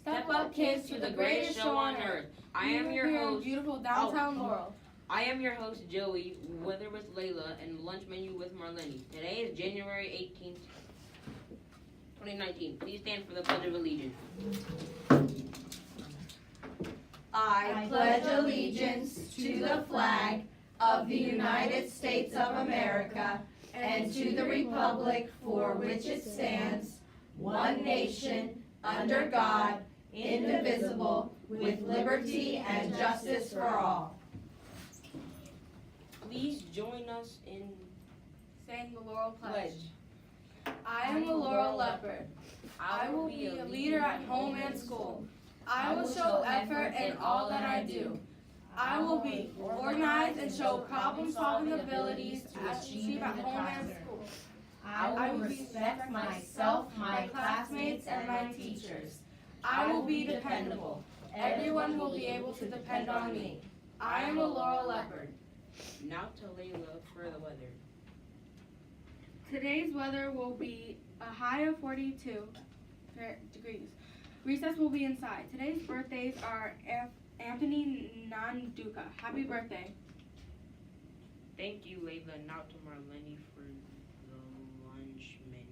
Step up, kids, to the greatest show on earth. I am your host. Beautiful downtown Laurel. I am your host, Joey, weather with Layla, and lunch menu with Marlene. Today is January 18th, 2019. Please stand for the Pledge of Allegiance. I pledge allegiance to the flag of the United States of America and to the republic for which it stands, one nation, under God, indivisible, with liberty and justice for all. Please join us in Saying the Laurel Pledge. I am a Laurel Leopard. I will be a leader at home and school. I will show effort in all that I do. I will be organized and show problem-solving abilities to achieve at home and school. I will respect myself, my classmates, and my teachers. I will be dependable. Everyone will be able to depend on me. I am a Laurel Leopard. now to Layla for the weather. Today's weather will be a high of 42 degrees. Recess will be inside. Today's birthdays are Anthony Nanduka. Happy birthday. Thank you, Layla. Now to Marlene for the lunch menu.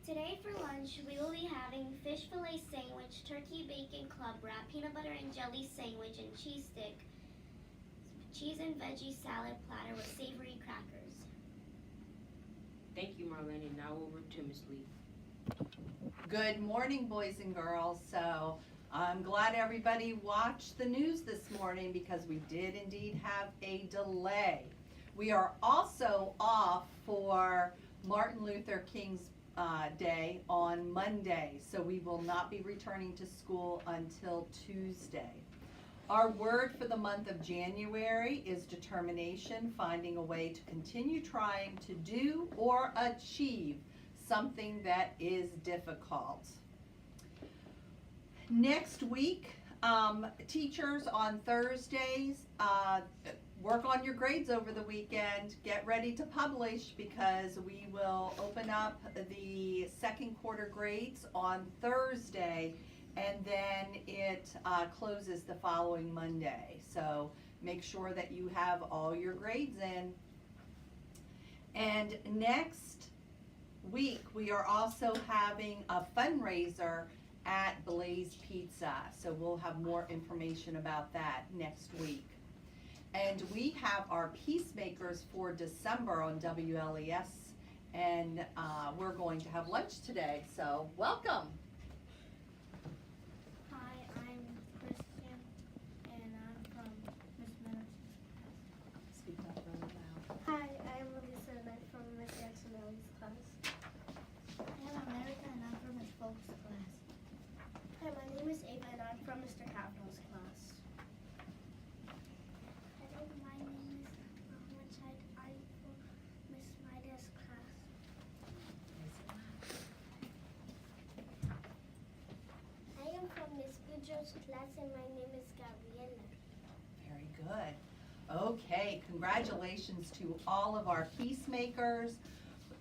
Today for lunch, we will be having fish fillet sandwich, turkey bacon club wrap, peanut butter and jelly sandwich, and cheese stick, cheese and veggie salad platter with savory crackers. Thank you, Marlene. Now over to Miss Lee. Good morning, boys and girls. So I'm glad everybody watched the news this morning because we did indeed have a delay. We are also off for Martin Luther King's Day on Monday, so we will not be returning to school until Tuesday. Our word for the month of January is determination, finding a way to continue trying to do or achieve something that is difficult. Next week, teachers on Thursdays, work on your grades over the weekend. Get ready to publish because we will open up the second quarter grades on Thursday, and then it closes the following Monday. So make sure that you have all your grades in. And next week, we are also having a fundraiser at Blaze Pizza. So we'll have more information about that next week. And we have our Peacemakers for December on WLES, and we're going to have lunch today, so welcome. Hi, I'm Christian, and I'm from Miss Miller's. Speak up really loud. Hi, I'm Melissa, and I'm from Miss Jackson's class. I am America, and I'm from Miss Folk's class. Hi, my name is Ava, and I'm from Mr. Cavanaugh's class. Hello, my name is Muhammad Said. I'm from Miss Maida's class. I am from Miss Boudreaux's class, and my name is Gabriela. Very good. Okay, congratulations to all of our Peacemakers.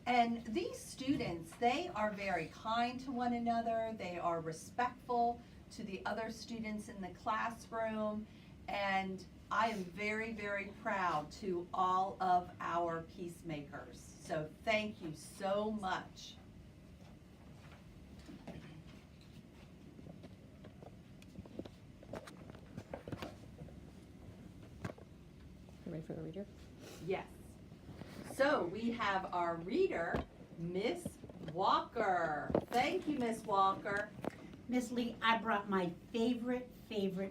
And these students, they are very kind to one another. They are respectful to the other students in the classroom. And I am very, very proud to all of our Peacemakers. So thank you so much. You ready for the reader? Yes. So we have our reader, Miss Walker. Thank you, Miss Walker. Miss Lee, I brought my favorite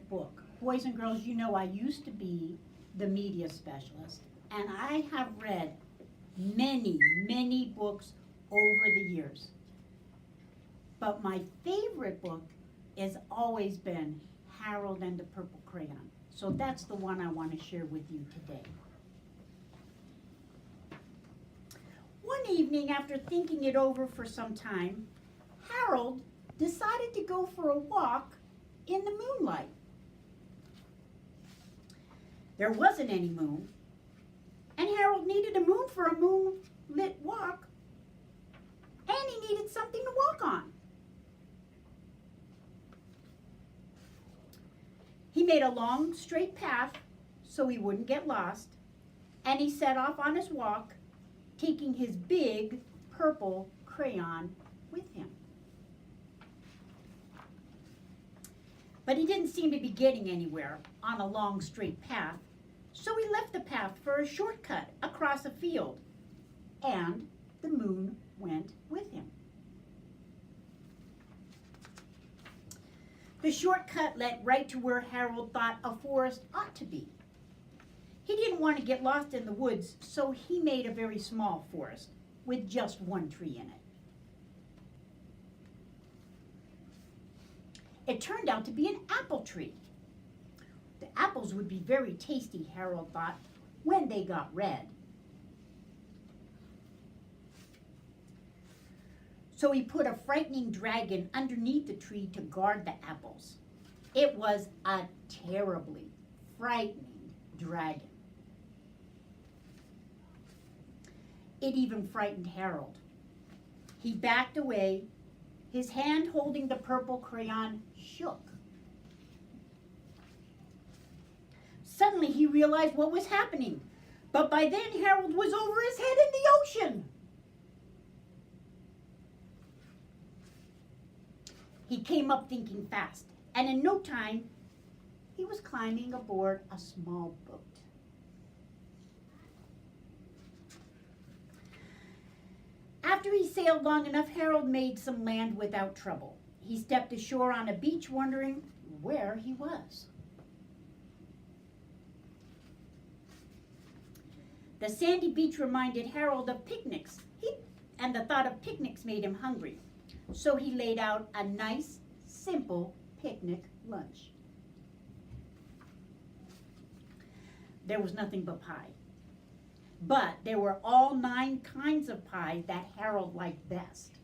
book. Boys and girls, you know I used to be the media specialist, and I have read many books over the years. But my favorite book has always been Harold and the Purple Crayon. So that's the one I want to share with you today. One evening, after thinking it over for some time, Harold decided to go for a walk in the moonlight. There wasn't any moon, and Harold needed a moon for a moonlit walk, and he needed something to walk on. He made a long, straight path so he wouldn't get lost, and he set off on his walk, taking his big purple crayon with him. But he didn't seem to be getting anywhere on a long, straight path, so he left the path for a shortcut across a field, and the moon went with him. The shortcut led right to where Harold thought a forest ought to be. He didn't want to get lost in the woods, so he made a very small forest with just one tree in it. It turned out to be an apple tree. The apples would be very tasty, Harold thought, when they got red. So he put a frightening dragon underneath the tree to guard the apples. It was a terribly frightening dragon. It even frightened Harold. He backed away. His hand holding the purple crayon shook. Suddenly he realized what was happening, but by then Harold was over his head in the ocean. He came up thinking fast, and in no time, he was climbing aboard a small boat. After he sailed long enough, Harold made some land without trouble. He stepped ashore on a beach, wondering where he was. The sandy beach reminded Harold of picnics, and the thought of picnics made him hungry. So he laid out a nice, simple picnic lunch. There was nothing but pie. But there were all 9 kinds of pie that Harold liked best.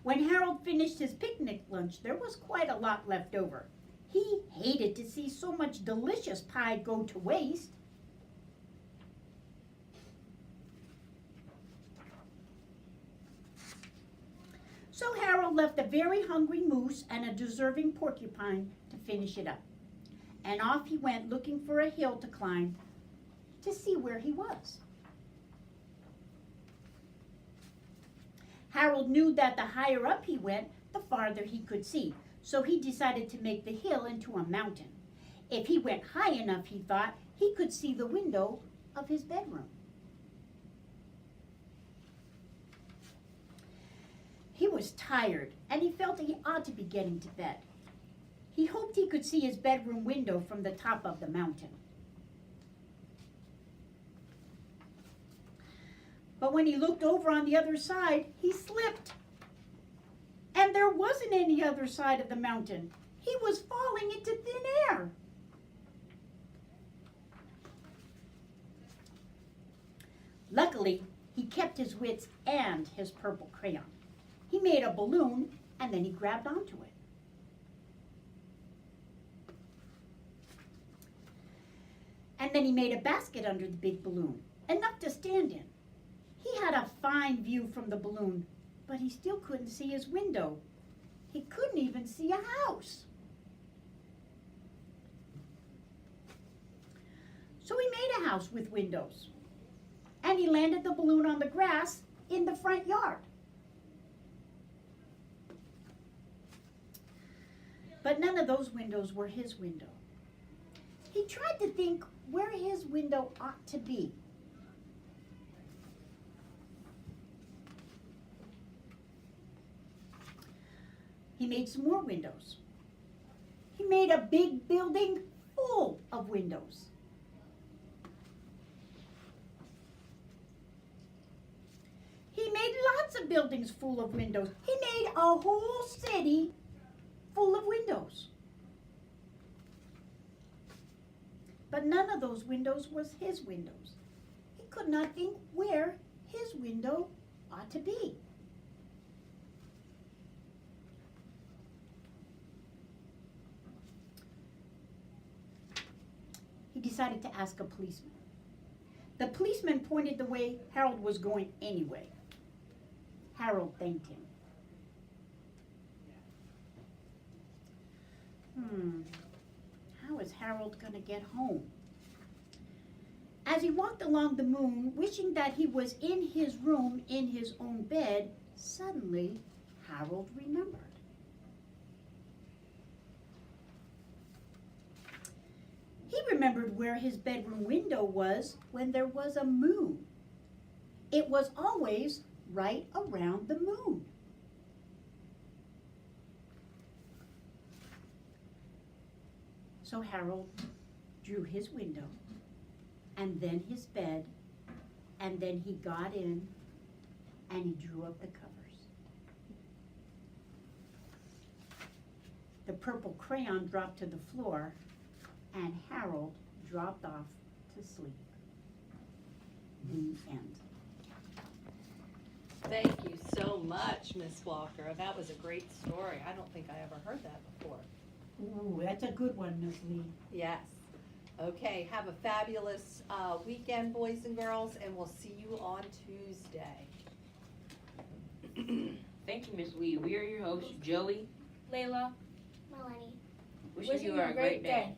When Harold finished his picnic lunch, there was quite a lot left over. He hated to see so much delicious pie go to waste. So Harold left a very hungry moose and a deserving porcupine to finish it up. And off he went looking for a hill to climb to see where he was. Harold knew that the higher up he went, the farther he could see, so he decided to make the hill into a mountain. If he went high enough, he thought, he could see the window of his bedroom. He was tired, and he felt he ought to be getting to bed. He hoped he could see his bedroom window from the top of the mountain. But when he looked over on the other side, he slipped. And there wasn't any other side of the mountain. He was falling into thin air. Luckily, he kept his wits and his purple crayon. He made a balloon, and then he grabbed onto it. And then he made a basket under the big balloon, enough to stand in. He had a fine view from the balloon, but he still couldn't see his window. He couldn't even see a house. So he made a house with windows, and he landed the balloon on the grass in the front yard. But none of those windows were his window. He tried to think where his window ought to be. He made some more windows. He made a big building full of windows. He made lots of buildings full of windows. He made a whole city full of windows. But none of those windows was his windows. He could not think where his window ought to be. He decided to ask a policeman. The policeman pointed the way Harold was going anyway. Harold thanked him. How is Harold gonna get home? As he walked along the moon, wishing that he was in his room, in his own bed, suddenly Harold remembered. He remembered where his bedroom window was when there was a moon. It was always right around the moon. So Harold drew his window, and then his bed, and then he got in, and he drew up the covers. The purple crayon dropped to the floor, and Harold dropped off to sleep. The end. Thank you so much, Miss Walker. That was a great story. I don't think I ever heard that before. Ooh, that's a good one, Miss Lee. Yes. Okay, have a fabulous weekend, boys and girls, and we'll see you on Tuesday. Thank you, Miss Lee. We are your hosts, Joey. Layla. Melanie. Wishing you a great day.